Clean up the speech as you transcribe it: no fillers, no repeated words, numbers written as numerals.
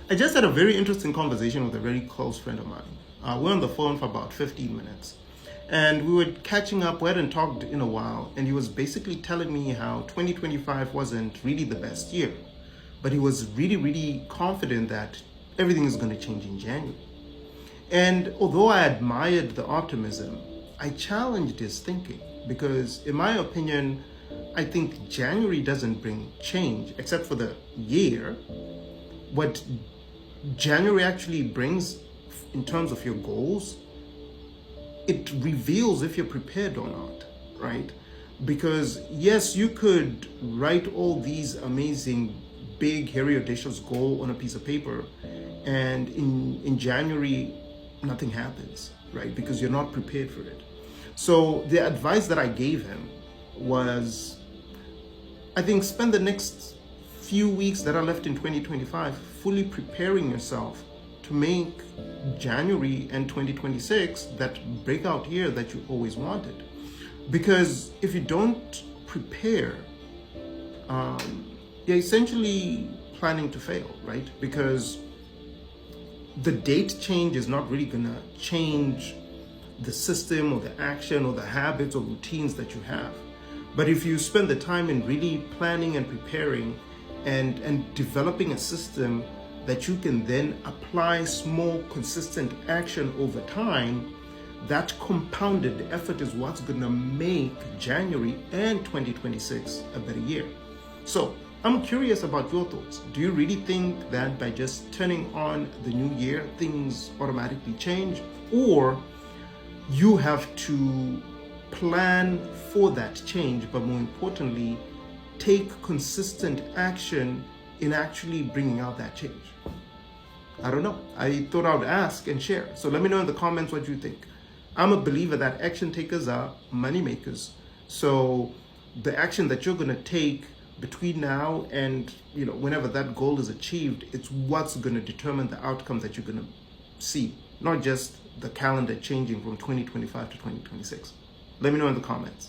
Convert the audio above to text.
I just had a very interesting conversation with a very close friend of mine. We're on the phone for about 15 minutes. And we were catching up. We hadn't talked in a while. And he was basically telling me how 2025 wasn't really the best year. But he was really, really confident that everything is going to change in January. And although I admired the optimism, I challenged his thinking because, in my opinion, I think January doesn't bring change except for the year. What January actually brings in terms of your goals, it reveals if you're prepared or not, right? Because yes, you could write all these amazing, big, hairy, audacious goals on a piece of paper, and in January, nothing happens, right? Because you're not prepared for it. So the advice that I gave him was, I think, spend the next few weeks that are left in 2025 fully preparing yourself to make January and 2026 that breakout year that you always wanted. Because if you don't prepare, you're essentially planning to fail, right? Because the date change is not really gonna change the system or the action or the habits or routines that you have. But if you spend the time in really planning and preparing and developing a system that you can then apply small, consistent action over time, that compounded effort is what's gonna make January and 2026 a better year. So I'm curious about your thoughts. Do you really think that by just turning on the new year, things automatically change? Or you have to plan for that change, but more importantly, take consistent action in actually bringing out that change? I don't know. I thought I would ask and share. So let me know in the comments what you think. I'm a believer that action takers are money makers. So the action that you're going to take between now and whenever that goal is achieved, it's what's going to determine the outcome that you're going to see, not just the calendar changing from 2025 to 2026. Let me know in the comments.